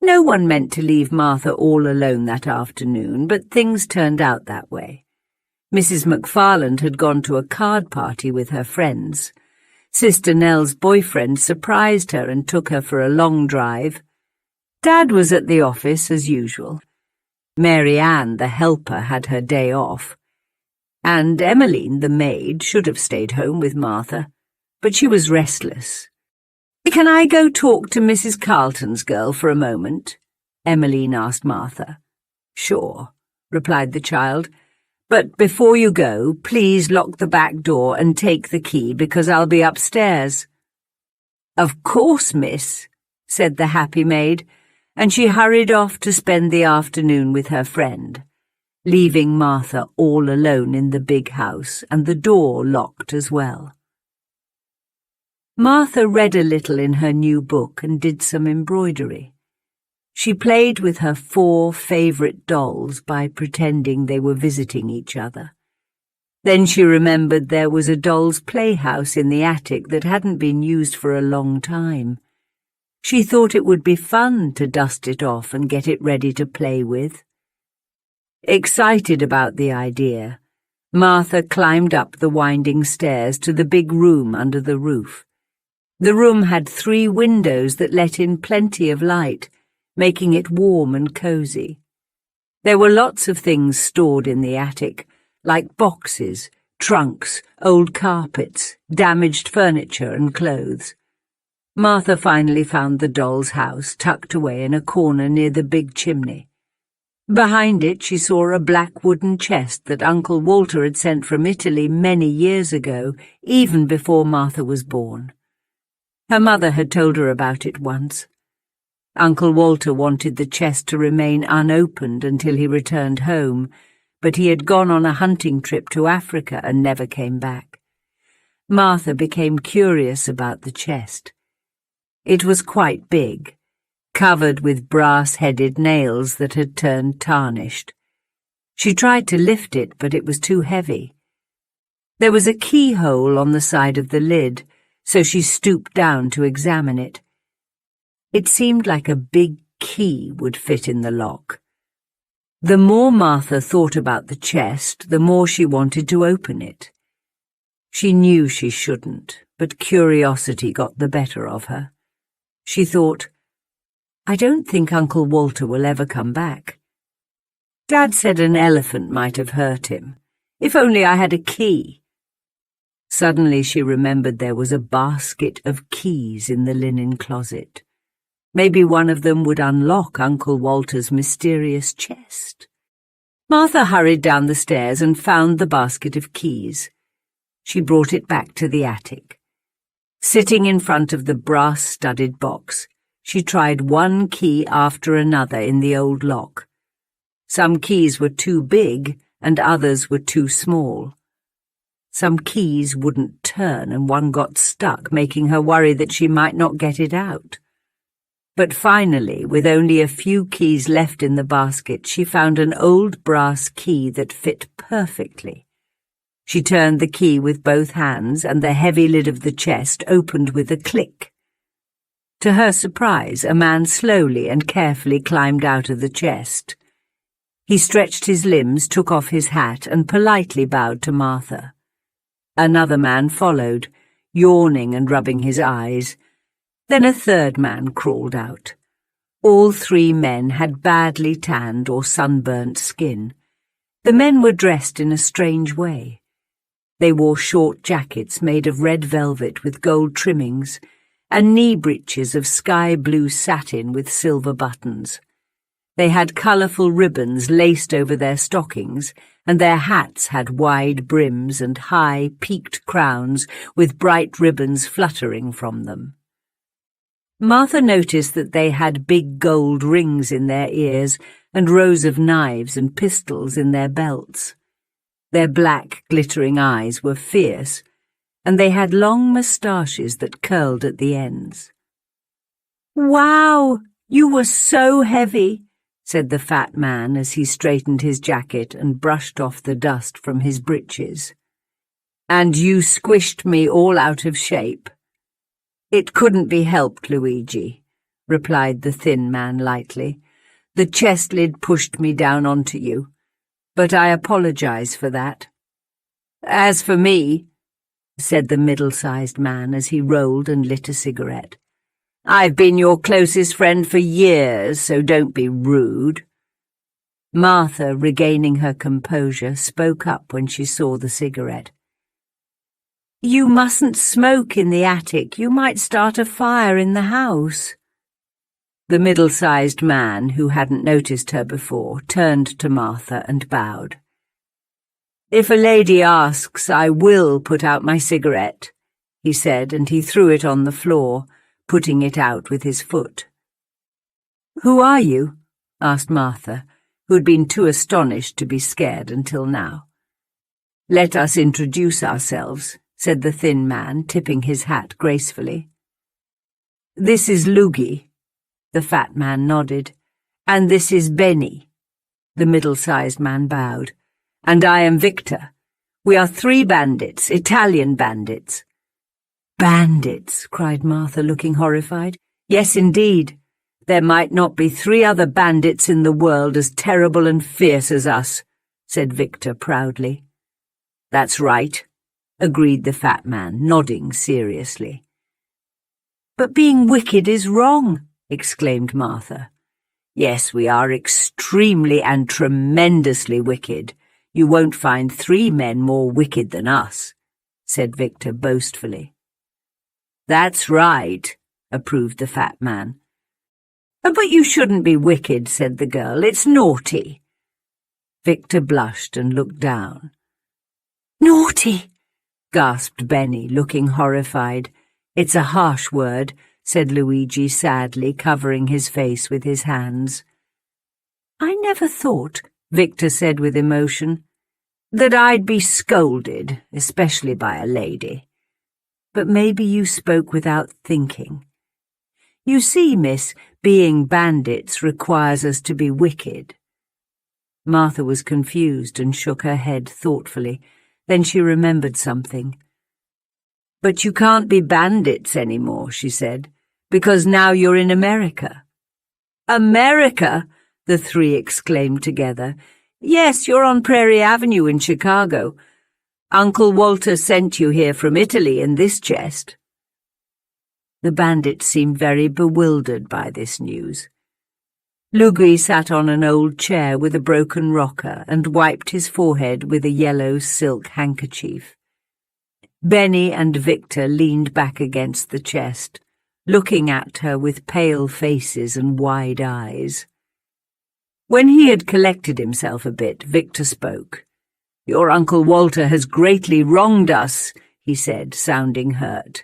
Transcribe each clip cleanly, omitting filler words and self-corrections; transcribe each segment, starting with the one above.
No one meant to leave Martha all alone that afternoon, but things turned out that way. Mrs. McFarland had gone to a card party with her friends. Sister Nell's boyfriend surprised her and took her for a long drive. Dad was at the office as usual. Mary Ann, the helper, had her day off. And Emmeline, the maid, should have stayed home with Martha, but she was restless. "Can I go talk to Mrs. Carlton's girl for a moment?" Emmeline asked Martha. "Sure," replied the child. "But before you go, please lock the back door and take the key, because I'll be upstairs." "Of course, miss," said the happy maid, and she hurried off to spend the afternoon with her friend, leaving Martha all alone in the big house and the door locked as well. Martha read a little in her new book and did some embroidery. She played with her 4 favourite dolls by pretending they were visiting each other. Then she remembered there was a doll's playhouse in the attic that hadn't been used for a long time. She thought it would be fun to dust it off and get it ready to play with. Excited about the idea, Martha climbed up the winding stairs to the big room under the roof. The room had 3 windows that let in plenty of light, making it warm and cosy. There were lots of things stored in the attic, like boxes, trunks, old carpets, damaged furniture and clothes. Martha finally found the doll's house tucked away in a corner near the big chimney. Behind it she saw a black wooden chest that Uncle Walter had sent from Italy many years ago, even before Martha was born. Her mother had told her about it once. Uncle Walter wanted the chest to remain unopened until he returned home, but he had gone on a hunting trip to Africa and never came back. Martha became curious about the chest. It was quite big, covered with brass-headed nails that had turned tarnished. She tried to lift it, but it was too heavy. There was a keyhole on the side of the lid, so she stooped down to examine it. It seemed like a big key would fit in the lock. The more Martha thought about the chest, the more she wanted to open it. She knew she shouldn't, but curiosity got the better of her. She thought, "I don't think Uncle Walter will ever come back. Dad said an elephant might have hurt him. If only I had a key." Suddenly she remembered there was a basket of keys in the linen closet. Maybe one of them would unlock Uncle Walter's mysterious chest. Martha hurried down the stairs and found the basket of keys. She brought it back to the attic. Sitting in front of the brass-studded box, she tried one key after another in the old lock. Some keys were too big and others were too small. Some keys wouldn't turn and one got stuck, making her worry that she might not get it out. But finally, with only a few keys left in the basket, she found an old brass key that fit perfectly. She turned the key with both hands, and the heavy lid of the chest opened with a click. To her surprise, a man slowly and carefully climbed out of the chest. He stretched his limbs, took off his hat, and politely bowed to Martha. Another man followed, yawning and rubbing his eyes. Then a third man crawled out. All 3 men had badly tanned or sunburnt skin. The men were dressed in a strange way. They wore short jackets made of red velvet with gold trimmings, and knee breeches of sky-blue satin with silver buttons. They had colourful ribbons laced over their stockings, and their hats had wide brims and high, peaked crowns with bright ribbons fluttering from them. Martha noticed that they had big gold rings in their ears and rows of knives and pistols in their belts. Their black, glittering eyes were fierce, and they had long moustaches that curled at the ends. "Wow, you were so heavy," said the fat man as he straightened his jacket and brushed off the dust from his breeches. "And you squished me all out of shape." "It couldn't be helped, Luigi. replied the thin man lightly. "The chest lid pushed me down onto you, but I apologize for that." "As for me," said the middle-sized man as he rolled and lit a cigarette, "I've been your closest friend for years, so don't be rude." Martha, regaining her composure, spoke up when she saw the cigarette. "You mustn't smoke in the attic. You might start a fire in the house." The middle-sized man, who hadn't noticed her before, turned to Martha and bowed. "If a lady asks, I will put out my cigarette," he said, and he threw it on the floor, putting it out with his foot. "Who are you?" asked Martha, who had been too astonished to be scared until now. "Let us introduce ourselves," said the thin man, tipping his hat gracefully. "This is Lugi," the fat man nodded, "and this is Benny." The middle-sized man bowed. "And I am Victor. We are 3 bandits, Italian bandits." "Bandits," cried Martha, looking horrified. "Yes, indeed. There might not be 3 other bandits in the world as terrible and fierce as us," said Victor proudly. "That's right," agreed the fat man, nodding seriously. "But being wicked is wrong," exclaimed Martha. "Yes, we are extremely and tremendously wicked. You won't find 3 men more wicked than us," said Victor boastfully. "That's right," approved the fat man. "But you shouldn't be wicked," said the girl. "It's naughty." Victor blushed and looked down. "Naughty!" gasped Benny, looking horrified. "It's a harsh word," said Luigi sadly, covering his face with his hands. "I never thought," Victor said with emotion, "that I'd be scolded, especially by a lady. But maybe you spoke without thinking. You see, miss, being bandits requires us to be wicked." Martha was confused and shook her head thoughtfully. Then she remembered something. "But you can't be bandits anymore," she said, "because now you're in America." "America?" the 3 exclaimed together. "Yes, you're on Prairie Avenue in Chicago. Uncle Walter sent you here from Italy in this chest." The bandit seemed very bewildered by this news. Luigi sat on an old chair with a broken rocker and wiped his forehead with a yellow silk handkerchief. Benny and Victor leaned back against the chest, looking at her with pale faces and wide eyes. When he had collected himself a bit, Victor spoke. "Your Uncle Walter has greatly wronged us," he said, sounding hurt.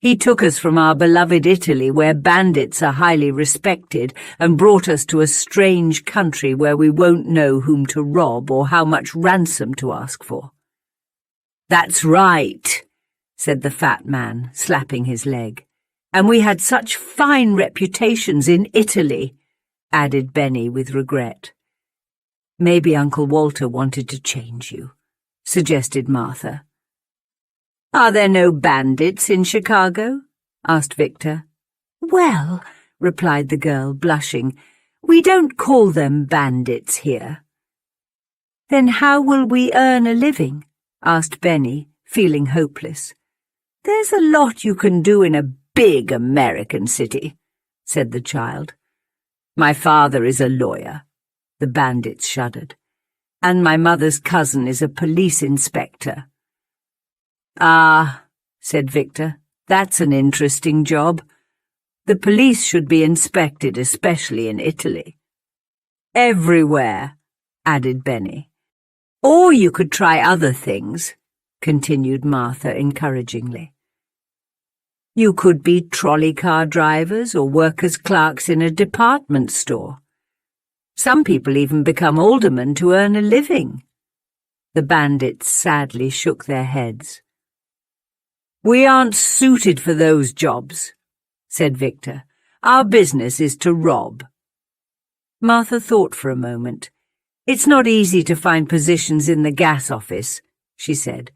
"He took us from our beloved Italy, where bandits are highly respected, and brought us to a strange country where we won't know whom to rob or how much ransom to ask for." "That's right," said the fat man, slapping his leg. "And we had such fine reputations in Italy," added Benny with regret. "Maybe Uncle Walter wanted to change you," suggested Martha. "Are there no bandits in Chicago?" asked Victor. "Well," replied the girl, blushing, "we don't call them bandits here." "Then how will we earn a living?" asked Benny, feeling hopeless. "There's a lot you can do in a big American city," said the child. "My father is a lawyer," the bandits shuddered, "and my mother's cousin is a police inspector." "Ah," said Victor, "that's an interesting job. The police should be inspected, especially in Italy." "Everywhere," added Benny. "Or you could try other things," continued Martha encouragingly. "You could be trolley car drivers or workers' clerks in a department store. Some people even become aldermen to earn a living." The bandits sadly shook their heads. "We aren't suited for those jobs," said Victor. "Our business is to rob." Martha thought for a moment. "It's not easy to find positions in the gas office," she said,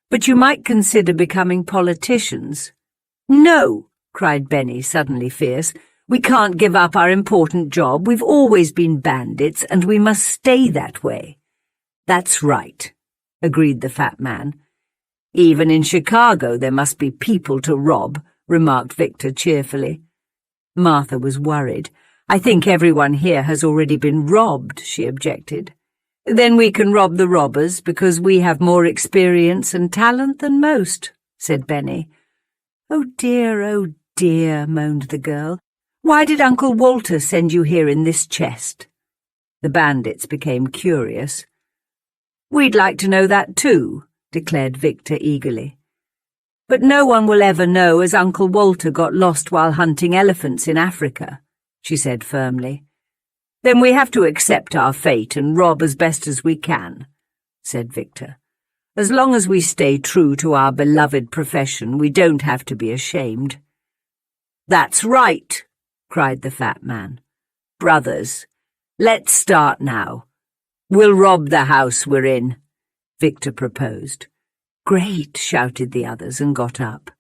"but you might consider becoming politicians." "No," cried Benny, suddenly fierce. We can't give up our important job. We've always been bandits, and we must stay that way." "That's right," agreed the fat man. "Even in Chicago there must be people to rob," remarked Victor cheerfully. Martha was worried. "I think everyone here has already been robbed," she objected. "Then we can rob the robbers because we have more experience and talent than most," said Benny. Oh dear," moaned the girl. "Why did Uncle Walter send you here in this chest?" The bandits became curious. "We'd like to know that too," declared Victor eagerly. "But no one will ever know, as Uncle Walter got lost while hunting elephants in Africa," she said firmly. "Then we have to accept our fate and rob as best as we can," said Victor. "As long as we stay true to our beloved profession, we don't have to be ashamed." "That's right," cried the fat man. "Brothers, let's start now. We'll rob the house we're in," Victor proposed. "Great," shouted the others and got up.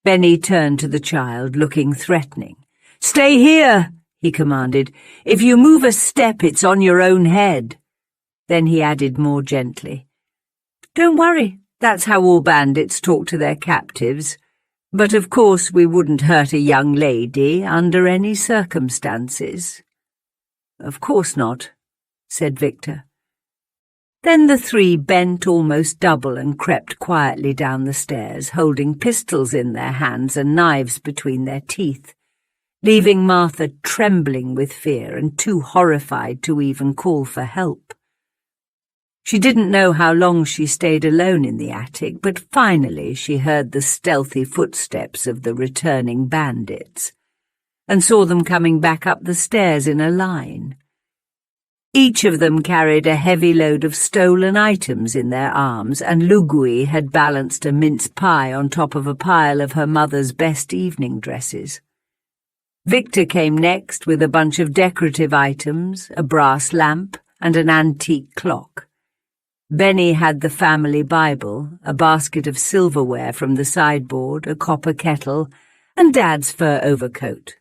Benny turned to the child, looking threatening. "Stay here," he commanded. "If you move a step, it's on your own head." Then he added more gently, "Don't worry, that's how all bandits talk to their captives. But of course we wouldn't hurt a young lady under any circumstances." "Of course not," said Victor. Then the three bent almost double and crept quietly down the stairs, holding pistols in their hands and knives between their teeth, leaving Martha trembling with fear and too horrified to even call for help. She didn't know how long she stayed alone in the attic, but finally she heard the stealthy footsteps of the returning bandits, and saw them coming back up the stairs in a line. Each of them carried a heavy load of stolen items in their arms, and Lugui had balanced a mince pie on top of a pile of her mother's best evening dresses. Victor came next with a bunch of decorative items, a brass lamp, and an antique clock. Benny had the family Bible, a basket of silverware from the sideboard, a copper kettle, and Dad's fur overcoat.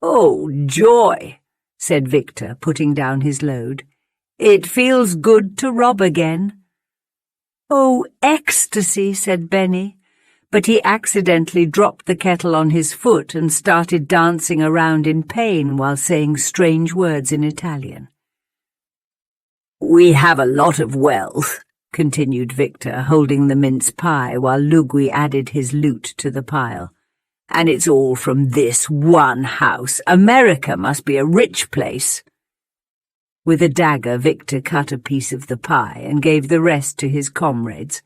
"Oh, joy," said Victor, putting down his load. "It feels good to rob again." "Oh, ecstasy," said Benny, but he accidentally dropped the kettle on his foot and started dancing around in pain while saying strange words in Italian. "We have a lot of wealth," continued Victor, holding the mince pie while Lugui added his loot to the pile. "And it's all from this one house. America must be a rich place." With a dagger, Victor cut a piece of the pie and gave the rest to his comrades.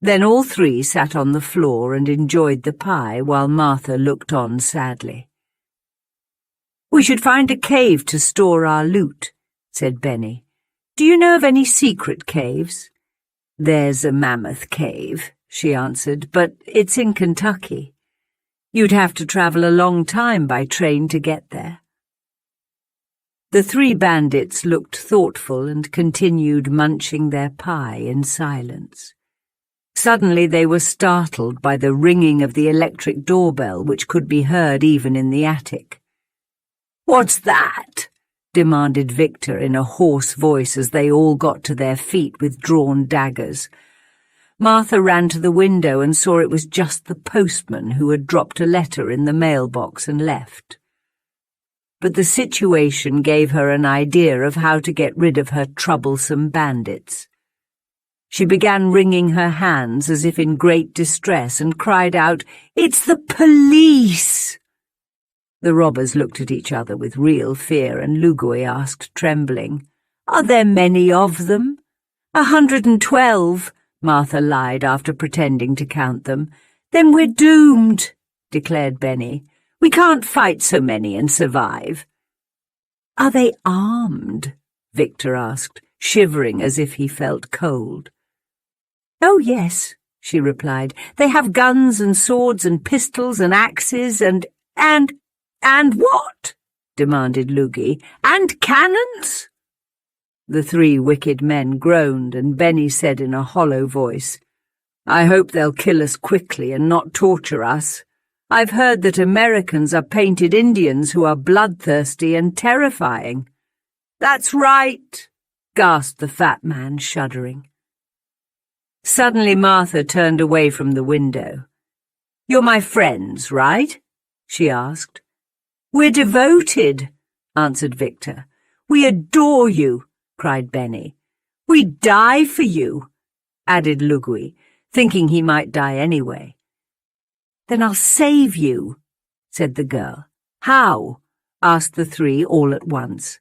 Then all three sat on the floor and enjoyed the pie while Martha looked on sadly. "We should find a cave to store our loot," said Benny. "Do you know of any secret caves?" "There's a mammoth cave," she answered, "but it's in Kentucky. You'd have to travel a long time by train to get there." The three bandits looked thoughtful and continued munching their pie in silence. Suddenly they were startled by the ringing of the electric doorbell, which could be heard even in the attic. "What's that?" demanded Victor in a hoarse voice as they all got to their feet with drawn daggers. Martha ran to the window and saw it was just the postman who had dropped a letter in the mailbox and left. But the situation gave her an idea of how to get rid of her troublesome bandits. She began wringing her hands as if in great distress and cried out, "It's the police!" The robbers looked at each other with real fear, and Lugui asked, trembling, "Are there many of them?" 112, Martha lied after pretending to count them. "Then we're doomed," declared Benny. "We can't fight so many and survive." "Are they armed?" Victor asked, shivering as if he felt cold. "Oh, yes," she replied. "They have guns and swords and pistols and axes and what?" demanded Lugui. "And cannons?" The three wicked men groaned, and Benny said in a hollow voice, "I hope they'll kill us quickly and not torture us. I've heard that Americans are painted Indians who are bloodthirsty and terrifying." "That's right," gasped the fat man, shuddering. Suddenly Martha turned away from the window. "You're my friends, right?" she asked. "We're devoted," answered Victor. "We adore you," cried Benny. "We'd die for you," added Lugui, thinking he might die anyway. "Then I'll save you," said the girl. "How?" asked the three all at once.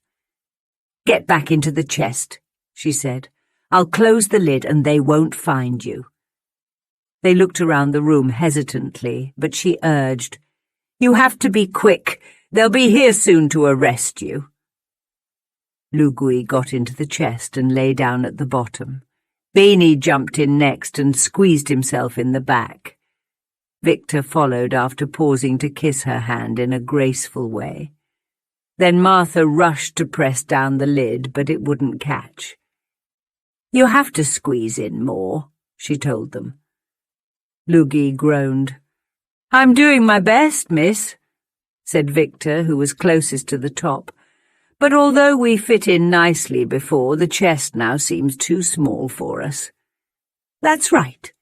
"Get back into the chest," she said. "I'll close the lid and they won't find you." They looked around the room hesitantly, but she urged, "You have to be quick. They'll be here soon to arrest you." Lugui got into the chest and lay down at the bottom. Beanie jumped in next and squeezed himself in the back. Victor followed after pausing to kiss her hand in a graceful way. Then Martha rushed to press down the lid, but it wouldn't catch. "You have to squeeze in more," she told them. Lugui groaned. "I'm doing my best, miss," said Victor, who was closest to the top. "But although we fit in nicely before, the chest now seems too small for us." "That's right,"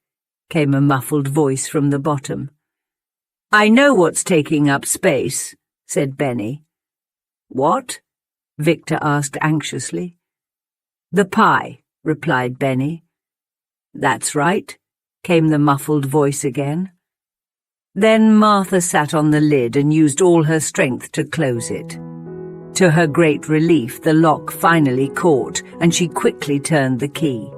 came a muffled voice from the bottom. "I know what's taking up space," said Benny. "What?" Victor asked anxiously. "The pie," replied Benny. "That's right," came the muffled voice again. Then Martha sat on the lid and used all her strength to close it. To her great relief, the lock finally caught, and she quickly turned the key.